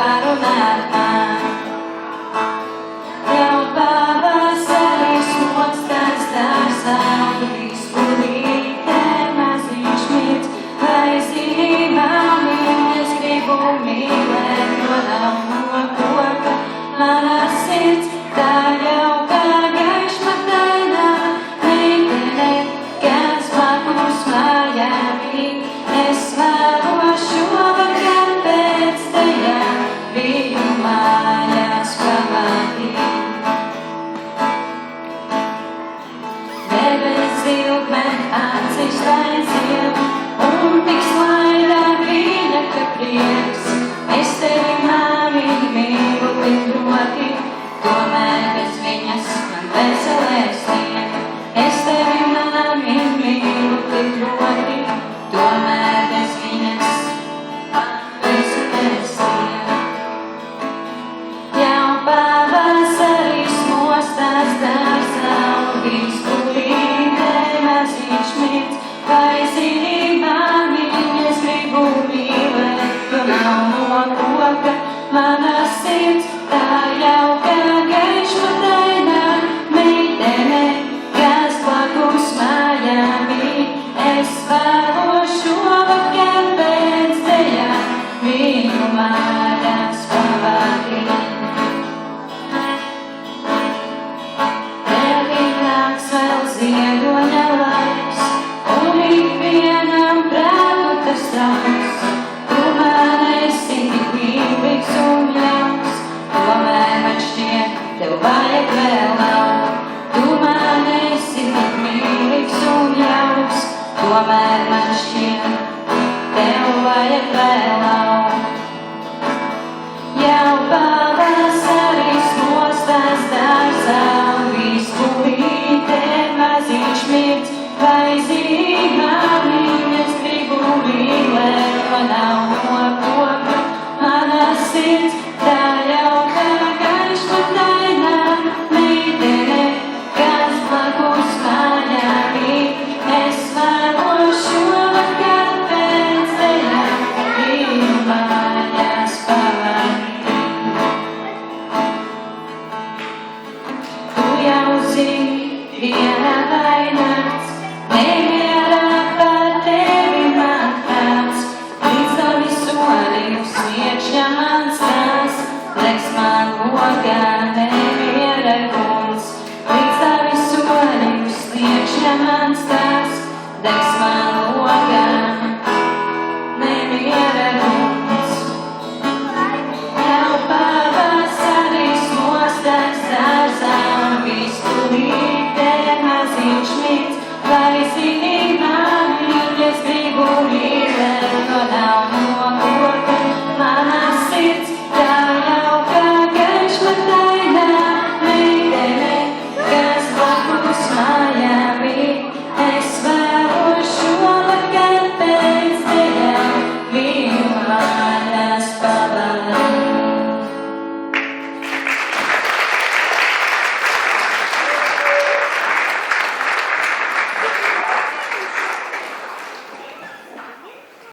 parunāt man. Jau pavasaris mostas dārzā, izpulītē maziņš mirts, lai zini mani, es gribu mīlēt, jo nav no koka mana sirds, tā jau kā gaišmatainā meitene, kas blakus mājām ir. Es vēlos šovakar pēc tajām viņu mājās pavadīt. Debes vilkmen acis aiziem, un tik slaidā viņa, ka prieks. Es tevi māmiņu mīlu tik ļoti, tomēr bez viņas man veselēs vien. Es tevi māmiņu mīlu tik ļoti, tomēr bez viņas man veselēs vien. Jau pavasaris mostas dārzā, un izpulītē maziņš mirts, vai zini māmiņ, es gribu mīlēt, jo nav no koka mana sirds, tā jau kā gaišmatainā meitene, kas blakus mājām ir. Es vēlos šovakar pēc tajām viņu mājās pavadīt. Tev nāks vēl ziedoņa laiks, un ikvienam prātu tas trauks. Tu man esi tik mīlīgs un ļauns, tomēr man šķiet, tev vajag vēl nav. Tu man esi tik mīlīgs un ļauns, tomēr man šķiet, tev vajag vēl nav.